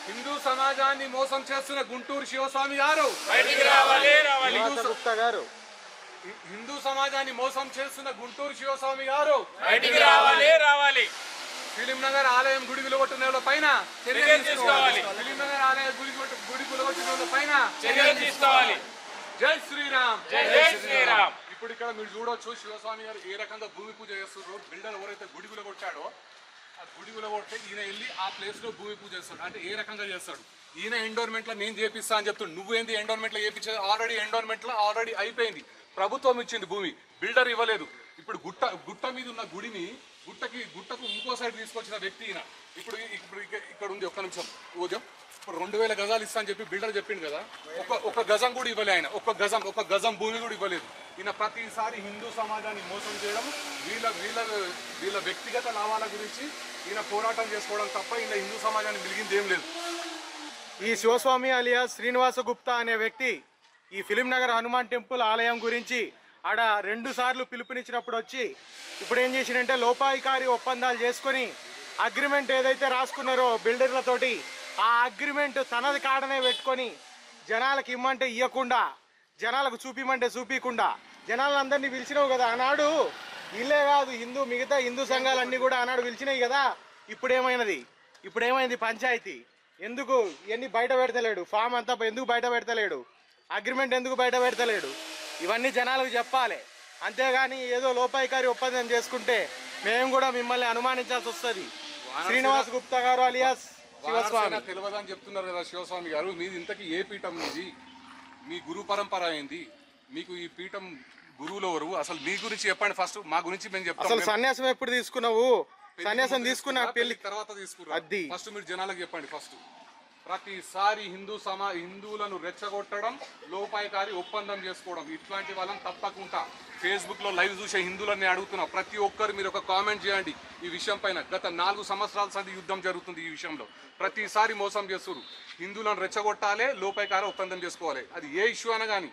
హిందూ సమాజాన్ని మోసం చేస్తున్న గుంటూరు శివస్వామి గారు, హిందూ సమాజాన్ని మోసం చేస్తున్న గుంటూరు శివస్వామి గారు ఫిలిం నగర్ ఆలయం గుడి విలువట్టున పైన చర్యలు తీసుకోవాలి. ఫిలిం నగర్ ఆలయం గుడి విలువట్టున పైన చర్యలు తీసుకోవాలి. జై శ్రీరామ్, జై శ్రీరామ్. ఇప్పుడు ఇక్కడ మీరు చూడొచ్చు శివస్వామి గారు ఏ రకంగా భూమి పూజ చేస్తున్నారు. బిల్డర్ ఎవరైతే గుడి విలువకొచ్చాడో ఆ గుడి విలువకొట్టే ఈయన వెళ్ళి ఆ ప్లేస్ లో భూమి పూజ చేస్తాడు. అంటే ఏ రకంగా చేస్తాడు? ఈయన ఎండోర్మెంట్ లో నేను చేపిస్తా అని చెప్తాడు. నువ్వేంది ఎండోర్మెంట్ లో చేపించేది? ఆల్రెడీ ఎండోర్మెంట్ లో ఆల్రెడీ అయిపోయింది. ప్రభుత్వం ఇచ్చింది భూమి, బిల్డర్ ఇవ్వలేదు. ఇప్పుడు గుట్ట మీద ఉన్న గుడిని గుట్టకు ఇంకో సైడ్ తీసుకొచ్చిన వ్యక్తి ఈయన. ఇప్పుడు ఇక్కడ ఉంది, ఒక్క నిమిషం ఉదయం. ఇప్పుడు 2000 గజాలు ఇస్తా అని చెప్పి బిల్డర్ చెప్పిండు కదా, ఒక గజం కూడా ఇవ్వలే ఆయన. ఒక గజం భూమి కూడా ఇవ్వలేదు. ఈయన ప్రతిసారి హిందూ సమాజాన్ని మోసం చేయడం, వీళ్ళ వ్యక్తిగత లాభాల గురించి ఈయన పోరాటం చేసుకోవడం తప్ప ఈయన హిందూ సమాజాన్ని మిలిగింది ఏం లేదు. ఈ శివస్వామి అలియా శ్రీనివాస గుప్తా అనే వ్యక్తి ఈ ఫిలిం నగర్ హనుమాన్ టెంపుల్ ఆలయం గురించి ఆడ 2 సార్లు పిలుపునిచ్చినప్పుడు వచ్చి ఇప్పుడు ఏం చేసిందంటే లోపాయికారి ఒప్పందాలు చేసుకొని అగ్రిమెంట్ ఏదైతే రాసుకున్నారో బిల్డర్లతోటి ఆ అగ్రిమెంట్ తనది కాడనే పెట్టుకొని జనాలకు ఇమ్మంటే ఇవ్వకుండా, జనాలకు చూపిమంటే చూపించకుండా జనాలందరినీ పిలిచినావు కదా ఆనాడు. ఇల్లే కాదు మిగతా హిందూ సంఘాలన్నీ కూడా ఆనాడు పిలిచినాయి కదా. ఇప్పుడేమైంది పంచాయతీ? ఎందుకు ఇవన్నీ బయట పెడతలేడు? ఫామ్ అంతా ఎందుకు బయట పెడతలేడు? అగ్రిమెంట్ ఎందుకు బయట పెడతలేడు? ఇవన్నీ జనాలకు చెప్పాలి. అంతేగాని ఏదో లోపాయికారి ఒప్పందం చేసుకుంటే మేము కూడా మిమ్మల్ని అనుమానించాల్సి వస్తుంది. శ్రీనివాస్ గుప్తా గారు అలియాస్ శివస్వామి తెలియదని చెప్తున్నారు కదా శివస్వామి గారు. మీది ఇంతకీ ఏ పీఠం? మీది మీ గురు పరంపర అయింది. మీకు ఈ పీఠం గురువులు ఎవరు? అసలు మీ గురించి చెప్పండి ఫస్ట్. మా గురించి మేము చెప్తాం. అసలు సన్యాసం ఎప్పుడు తీసుకున్నావు? సన్యాసం తీసుకున్నా పెళ్లి తర్వాత తీసుకున్నారు. ఫస్ట్ మీరు జనాలకు చెప్పండి. ఫస్ట్ ప్రతిసారి హిందువులను రెచ్చగొట్టడం, లోపాయికారి ఒప్పందం చేసుకోవడం, ఇట్లాంటి వాళ్ళని తప్పకుండా ఫేస్బుక్ లో లైవ్ చూసే హిందువులని అడుగుతున్నా. ప్రతి ఒక్కరు మీరు ఒక కామెంట్ చేయండి ఈ విషయం పైన. గత 4 సంవత్సరాల సంది యుద్ధం జరుగుతుంది ఈ విషయంలో. ప్రతిసారి మోసం చేస్తున్నారు. హిందువులను రెచ్చగొట్టాలి, లోపాయికారి ఒప్పందం చేసుకోవాలి. అది ఏ ఇష్యూ అయినా కానీ,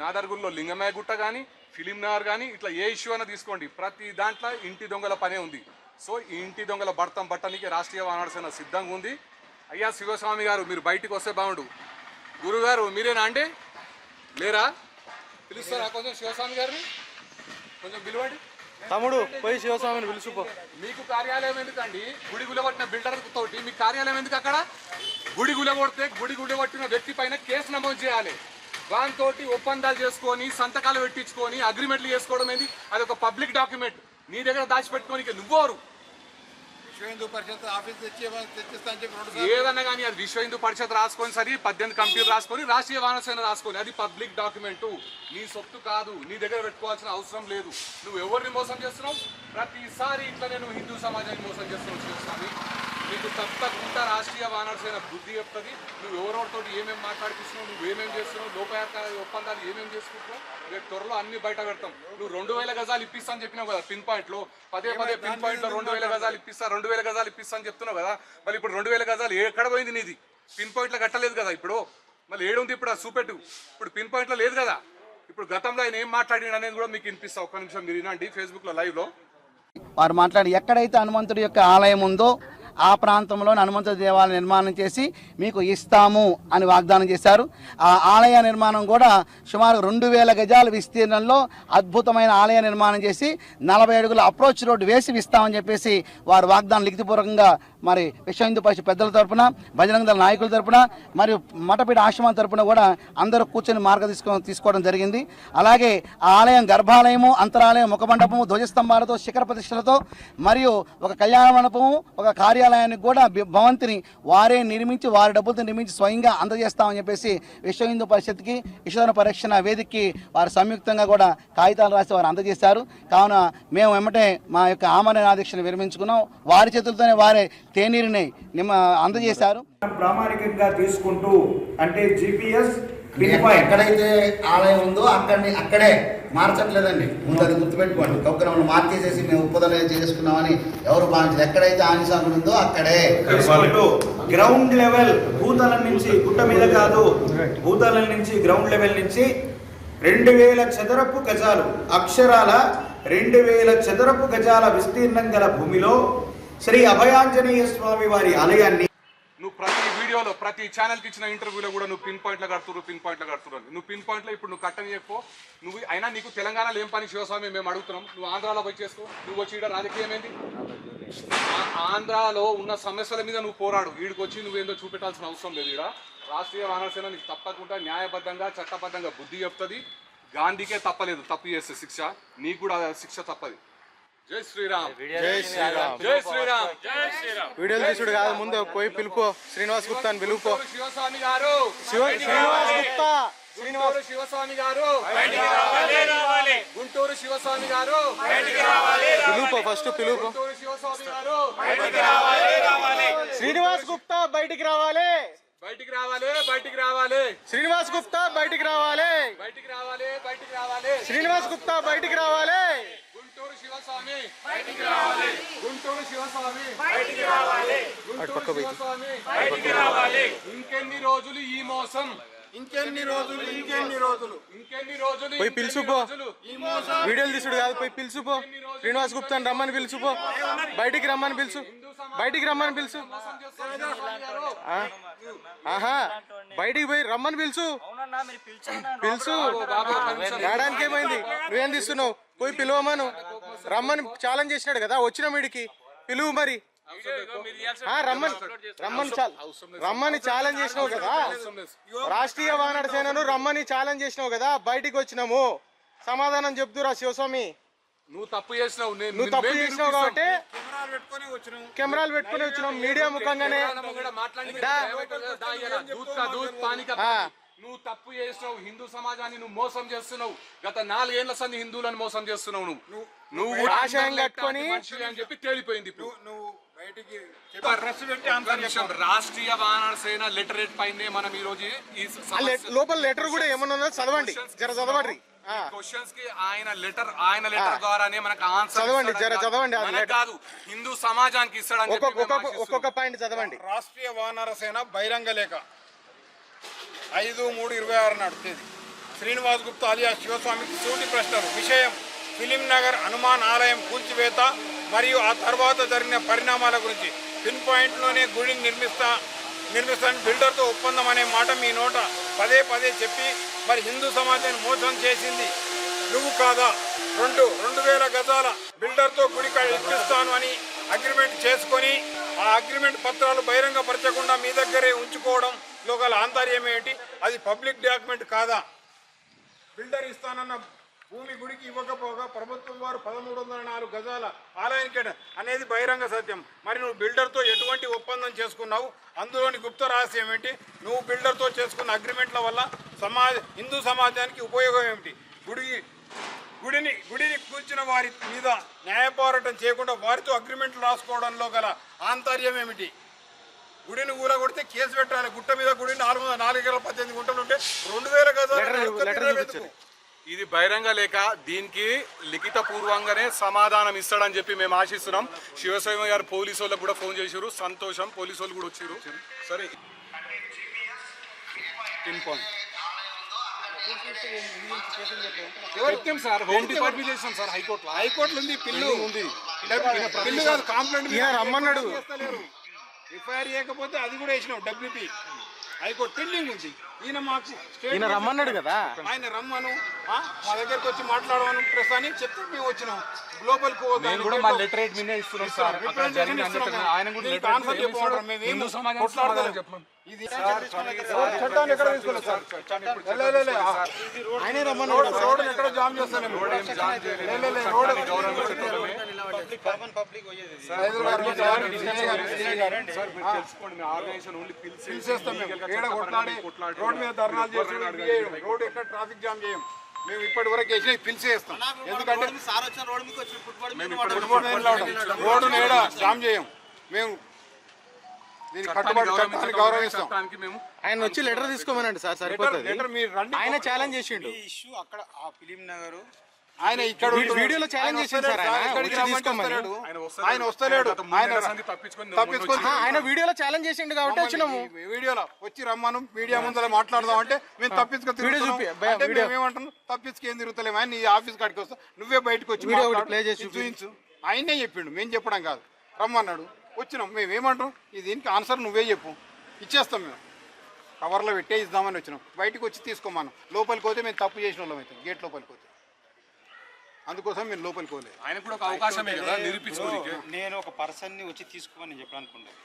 నాదర్గుల్లో లింగమయ్య గుట్ట కానీ, ఫిలిం నగర్ కానీ, ఇట్లా ఏ ఇష్యూ అయినా తీసుకోండి. ప్రతి దాంట్లో ఇంటి దొంగల పనే ఉంది. సో ఈ ఇంటి దొంగల భర్తం బట్టనికి రాష్ట్రీయ వానర సేన సిద్ధంగా ఉంది. అయ్యా శివస్వామి గారు మీరు బయటికి వస్తే బాగుండు. గురుగారు మీరేనా అండి? లేరా? పిలుస్తారా కొంచెం శివస్వామి గారిని? కొంచెం పిలవండి. తమ్ముడు పోయి శివస్వామిని పిలుచుకో. మీకు కార్యాలయం ఎందుకండి? గుడి గులగొట్టిన బిల్డర్ తోటి మీకు కార్యాలయం ఎందుకు? అక్కడ గుడి గులగొడితే గుడి గులగొట్టిన వ్యక్తి పైన కేసు నమోదు చేయాలి. దాంతో ఒప్పందాలు చేసుకొని సంతకాలు పెట్టించుకొని అగ్రిమెంట్లు చేసుకోవడం ఏంది? అది ఒక పబ్లిక్ డాక్యుమెంట్. నీ దగ్గర దాచిపెట్టుకోనికి నువ్వెవరు? ఏదన్నా కానీ అది విశ్వ హిందూ పరిషత్ రాసుకొని సరి 18 కంపెనీలు రాసుకొని రాష్ట్రీయ వానర సేన రాసుకొని అది పబ్లిక్ డాక్యుమెంట్. నీ సొత్తు కాదు, నీ దగ్గర పెట్టుకోవాల్సిన అవసరం లేదు. నువ్వు ఎవరిని మోసం చేస్తున్నావు? ప్రతిసారి ఇట్లా నేను హిందూ సమాజాన్ని మోసం చేస్తున్నావు శివస్వామి. నీకు తప్పకుండా రాష్ట్రీయ వానర సేన బుద్ధి చెప్తుంది. నువ్వు ఎవరెవరితో ఏమేమి మాట్లాడిస్తున్నావు, నువ్వేమేమి చేస్తున్నావు, లోపాయకారి ఒప్పందాలు ఏమేమి చేసుకుంటున్నావు, రేపు త్వరలో అన్ని బయట పెడతాం. నువ్వు 2000 గజాలు ఇప్పిస్తా అని చెప్పినావు కదా పిన్ పాయింట్ లో. పదే పిన్ పాయింట్ లో 2000 గజాలు ఇప్పిస్తా 2000 గజాలు ఇప్పిస్తా అని చెప్తున్నావు కదా. మళ్ళీ ఇప్పుడు 2000 గజాలు ఎక్కడ పోయింది? నీది పిన్ పాయింట్ లో కట్టలేదు కదా. ఇప్పుడు మళ్ళీ ఏడుంది? ఇప్పుడు అది చూపెట్టు. ఇప్పుడు పిన్ పాయింట్ లో లేదు కదా. ఇప్పుడు గతంలో ఆయన ఏం మాట్లాడిన అనేది కూడా మీకు వినిపిస్తా. ఒక్క నిమిషం మీరు వినండి. ఫేస్బుక్ లో లైవ్ లో వారు మాట్లాడి ఎక్కడైతే హనుమంతుడి యొక్క ఆలయం ఉందో ఆ ప్రాంతంలో హనుమంతుడి దేవాలయం నిర్మాణం చేసి మీకు ఇస్తాము అని వాగ్దానం చేశారు. ఆ ఆలయ నిర్మాణం కూడా సుమారు 2000 గజాల విస్తీర్ణంలో అద్భుతమైన ఆలయ నిర్మాణం చేసి 40 అడుగుల అప్రోచ్ రోడ్డు వేసి ఇస్తామని చెప్పేసి వారు వాగ్దానం లిఖితపూర్వకంగా మరి విశ్వ హిందూ పరిషత్ పెద్దల తరపున, బజరంగ దళ నాయకుల తరపున, మరియు మఠపీఠ ఆశ్రమం తరపున కూడా అందరూ కూర్చొని తీసుకోవడం జరిగింది. అలాగే ఆ ఆలయం గర్భాలయము, అంతరాలయం, ముఖమండపము, ధ్వజస్తంభాలతో, శిఖర ప్రతిష్టలతో మరియు ఒక కళ్యాణ మండపము, ఒక కార్యాలయానికి కూడా భవంతిని వారే నిర్మించి వారి డబ్బులతో నిర్మించి స్వయంగా అందజేస్తామని చెప్పేసి విశ్వ హిందూ పరిషత్కి, విశ్వధర్మ పరిరక్షణ వేదికకి వారు సంయుక్తంగా కూడా కాగితాలు రాసి వారు అందజేశారు. కావున మేము వెంబటే మా యొక్క ఆమరణ ఆదేశాన్ని విరమించుకున్నాం. వారి చేతులతోనే వారే తేనీరుని అందజేశారు. ప్రామాణికంగా తీసుకుంటూ అంటే GPS ఎక్కడైతే ఆలయం ఉందో అక్కడే మార్చట్లేదండి. ముందు అది గుర్తుపెట్టుకోండి. కౌకరములు మార్చేసేసి మేము ఒప్పుదల చేసుకున్నామని ఎవరు భావించారు. ఎక్కడైతే ఆంజనేయ ఉందో అక్కడే గ్రౌండ్ లెవెల్ భూతలం నుంచి, గుట్ట మీద కాదు, భూతలం నుంచి గ్రౌండ్ లెవెల్ నుంచి 2000 చదరపు గజాలు, అక్షరాల 2000 చదరపు గజాల విస్తీర్ణం గల భూమిలో శ్రీ అభయాంజనేయ స్వామి వారి ఆలయాన్ని నువ్వు ప్రతి వీడియోలో ప్రతి ఛానల్కి ఇచ్చిన ఇంటర్వ్యూలో కూడా నువ్వు పిన్ పాయింట్లో కడుతురు నువ్వు పిన్ పాయింట్లో ఇప్పుడు నువ్వు కట్టని చెప్పు. నువ్వు అయినా నీకు తెలంగాణలో ఏం పని శివస్వామి మేము అడుగుతున్నాం. నువ్వు ఆంధ్రాలో పోయి చేసుకో. నువ్వు వచ్చి ఇక్కడ రాజకీయం ఏంటి? ఆంధ్రాలో ఉన్న సమస్యల మీద నువ్వు పోరాడు. వీడికి వచ్చి నువ్వేందో చూపెట్టాల్సిన అవసరం లేదు. ఇక్కడ రాష్ట్రీయ వానర సేన నీకు తప్పకుండా న్యాయబద్ధంగా చట్టబద్ధంగా బుద్ధి చెప్తుంది. గాంధీకే తప్పలేదు తప్పు చేస్తే శిక్ష, నీకు కూడా శిక్ష తప్పది. జై శ్రీరామ్. జై శ్రీరామ్. జై శ్రీరామ్. జై శ్రీరామ్. వీడియోలు తీసుడు కాదు, ముందు పోయి పిలుపు శ్రీనివాస్ గుప్తా అని పిలుపు. శివస్వామి గారు, శ్రీనివాస్ గుప్తా, గుంటూరు శివస్వామి గారు, గుంటూరు శివస్వామి గారు, పిలుపు ఫస్ట్ పిలుపు. గుంటూరు శివస్వామి గారు, శ్రీనివాస్ గుప్తా బయటికి రావాలి. బయటికి రావాలి, బయటికి రావాలి, శ్రీనివాస్ గుప్తా బయటికి రావాలి. బయటికి రావాలి, బయటికి రావాలి, శ్రీనివాస్ గుప్తా బయటికి రావాలి. గుంటూరు శివస్వామి బయటికి రావాలి, గుంటూరు శివస్వామి బయటికి రావాలి, గుంటూరు శివస్వామి బయటికి రావాలి. ఇంకెన్ని రోజులు ఈ మోసం? ఇంకెన్ని రోజులు ఇంకెన్ని రోజులు ఇంకెన్ని రోజులు? పోయి పిలుచుపో. వీడియోలు తీసుడు కాదు, పోయి పిలుచుపో. శ్రీనివాస్ గుప్తాని రమ్మని పిలుచుపో. బయటికి రమ్మని పిలుచు. బయటికి రమ్మని పిలుచు. ఆహా, బయటికి పోయి రమ్మని పిలుచు. పిలుచు. రావడానికి ఏమైంది? నువ్వేం తీస్తున్నావు? పోయి పిలువమను. రమ్మని ఛాలెంజ్ చేసినాడు కదా, వచ్చిన వీడికి పిలువు మరి. రమ్మని ఛాలెంజ్ చేసినావు కదా, రాష్ట్రీయ వానర సేనను రమ్మని ఛాలెంజ్ చేసినావు కదా, బయటికి వచ్చినాము. సమాధానం చెప్తురా శివస్వామి. నువ్వు తప్పు చేసినావు. నువ్వు తప్పు చేసినావు కాబట్టి కెమెరాలు పెట్టుకుని వచ్చినాం మీడియా ముఖంగానే. నువ్వు తప్పు చేసినావు. హిందూ సమాజాన్ని నువ్వు మోసం చేస్తున్నావు. గత 4 ఏళ్ల సంది హిందువులను మోసం చేస్తున్నావు. నువ్వు ఆశయం కట్టుకొని అని చెప్పి తేలిపోయింది. రాష్ట్రీయ వానర సేన లెటరేట్ పైనే మనం ఈ రోజు లోపల లెటర్ కూడా ఏమన్నా చదవండి, జర చదవండి. క్వశ్చన్స్ కి ఆయన లెటర్ ద్వారానే మనకు ఆన్సర్ చదవండి, జర చదవండి. కాదు, హిందూ సమాజానికి ఇస్తాడని ఒక్కొక్క పాయింట్ చదవండి. రాష్ట్రీయ వానర సేన బహిరంగ లేఖ 5/3/26 నాడు తేదీ. శ్రీనివాస్ గుప్తా అలియా శివస్వామికి సూటి ప్రశ్నలు. విషయం: ఫిలిం నగర్ హనుమాన్ ఆలయం కూల్చివేత మరియు ఆ తర్వాత జరిగిన పరిణామాల గురించి. పిన్ పాయింట్లోనే గుడి నిర్మిస్తాను బిల్డర్తో ఒప్పందం అనే మాట మీ నోట పదే పదే చెప్పి మరి హిందూ సమాజాన్ని మోసం చేసింది నువ్వు కాదా? 2000 గజాల బిల్డర్తో గుడి ఇప్పిస్తాను అని అగ్రిమెంట్ చేసుకొని ఆ అగ్రిమెంట్ పత్రాలు బహిరంగపరచకుండా మీ దగ్గరే ఉంచుకోవడంలో గల ఆంతర్యం ఏంటి? అది పబ్లిక్ డాక్యుమెంట్ కాదా? బిల్డర్ ఇస్తానన్న భూమి గుడికి ఇవ్వకపోగా ప్రభుత్వం వారు 1304 గజాల ఆలయానికి అనేది బహిరంగ సత్యం. మరి నువ్వు బిల్డర్తో ఎటువంటి ఒప్పందం చేసుకున్నావు? అందులోని గుప్త రహస్యం ఏంటి? నువ్వు బిల్డర్తో చేసుకున్న అగ్రిమెంట్ల వల్ల హిందూ సమాజానికి ఉపయోగం ఏమిటి? గుడిని కూర్చున్న వారి మీద న్యాయ పోరాటం చేయకుండా వారితో అగ్రిమెంట్లు రాసుకోవడంలో గల ఆంతర్యం ఏమిటి? గుడిని ఊరగొడితే కేసు పెట్టాలి. గుట్ట మీద గుడి 418 గుంటలు ఉంటే 2000 గజాలు. ఇది బహిరంగ లేక దీనికి లిఖిత పూర్వంగానే సమాధానం ఇస్తాడని చెప్పి మేము ఆశిస్తున్నాం. శివస్వామి గారు పోలీసు వాళ్ళకు కూడా ఫోన్ చేశారు. సంతోషం, పోలీసు వాళ్ళు కూడా వచ్చారు. సరే, pin point sir, home department చేసాం సార్. హైకోర్టులో ఉంది, పిల్లు ఉంది. పిల్లు కాదు, కంప్లైంట్ రమ్మన్నాడు. ఎఫ్ఐఆర్ చేయకపోతే అది కూడా వేసినాం. డబ్ల్యూపీ హైకోర్టు పెండింగ్ ఉంది. ఈయన రమ్మన్నాడు కదా, ఆయన రమ్మను మా దగ్గరకు వచ్చి మాట్లాడమను ప్రెస్ అని చెప్తే మేము వచ్చినాం. గ్లోబల్ ఆయనే రమ్మన్నాడు. రోడ్ ఎక్కడ జామ్ చేస్తాను. రోడ్ మీద ధర్నాలు చేసి రోడ్ ఎక్కడ ట్రాఫిక్ జామ్ చేయం. మేము ఇప్పటి వరకు వేసి పిలిచేస్తాం. ఎందుకంటే రోడ్డు నేడ జామ్ చేయం. మేము దీనికి కట్టుబడి చట్టాన్ని గౌరవిస్తాం. ఆయన వచ్చి లెటర్ తీసుకోమనండి సార్, సరిపోతుంది. లెటర్ మీరు రండి. ఆయన ఛాలెంజ్ చేసిండు. ఇష్యూ అక్కడ ఆ ఫిలిం నగర్ ఆయన ఇక్కడ వీడియోలో ఛాలెంజ్ చేసిండు సార్. ఆయన వస్తలేడు. ఆయన వీడియోలో ఛాలెంజ్ చేసిండు కాబట్టి వచ్చినాము. వీడియోలో వచ్చి రమ్మను, మీడియా ముందర మాట్లాడదాం అంటే మేము తప్పించుకొని ఏమంటున్నాం? తప్పించుకేం తిరుగుతలేము. ఆయన నీ ఆఫీస్ కాడికి వస్తా, నువ్వే బయటకు వచ్చి ప్లే చేసి చూపించు. ఆయనే చెప్పిండు, మేము చెప్పడం కాదు. రమ్మన్నాడు. వచ్చినాం. మేము ఏమంటాం, ఇది దీనికి ఆన్సర్ నువ్వే చెప్పు, ఇచ్చేస్తాం. మేము కవర్లో పెట్టే ఇద్దామని వచ్చినాం. బయటకు వచ్చి తీసుకోమన్నాం. లోపలికి పోతే మేము తప్పు చేసిన వాళ్ళం అవుతాం, గేట్ లోపలికి పోతే. అందుకోసం మేము లోపలికి పోలేదు. ఆయన కూడా ఒక అవకాశమే కదా నిరూపించుకోనికి. నేను ఒక పర్సన్ని వచ్చి తీసుకోమని నేను చెప్పాలనుకుంటాను.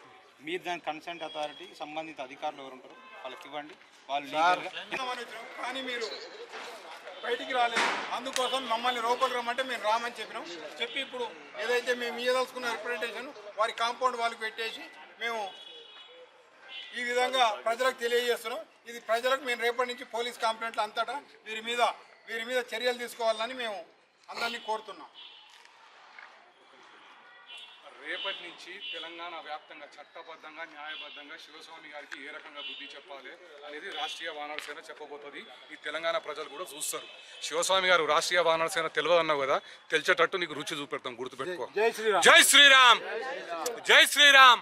మీరు దాని కన్సెంట్ అథారిటీ సంబంధిత అధికారులు ఎవరు ఉంటారు వాళ్ళకి ఇవ్వండి, వాళ్ళు లీగల్గా. కానీ మీరు బయటికి రాలేదు. అందుకోసం మమ్మల్ని లోపలికి రమ్మంటే మేము రామని చెప్పినాం. చెప్పి ఇప్పుడు ఏదైతే మేము ఇవ్వదలుచుకున్న రిప్రజెంటేషన్ వారి కాంపౌండ్ వాళ్ళకి పెట్టేసి మేము ఈ విధంగా ప్రజలకు తెలియజేస్తున్నాం. ఇది ప్రజలకు మేము రేపటి నుంచి పోలీస్ కంప్లైంట్లు అంతటా వీరి మీద చర్యలు తీసుకోవాలని మేము అందరినీ కోరుతున్నాం. రేపటి నుంచి తెలంగాణ వ్యాప్తంగా చట్టబద్ధంగా న్యాయబద్ధంగా శివస్వామి గారికి ఏ రకంగా బుద్ధి చెప్పాలి అనేది రాష్ట్రీయ వానర సేన చెప్పబోతుంది. ఈ తెలంగాణ ప్రజలు కూడా చూస్తారు. శివస్వామి గారు రాష్ట్రీయ వానర సేన తెలియదు అన్నావు కదా, తెలిసేటట్టు నీకు రుచి చూపెడతాం, గుర్తుపెట్టుకో. జై శ్రీరామ్. జై శ్రీరామ్. జై శ్రీరామ్.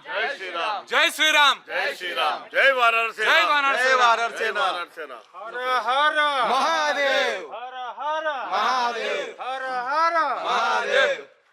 జై శ్రీరామ్. జై వానర సేన. జై వానర సేన. జై వానర సేన. హర హర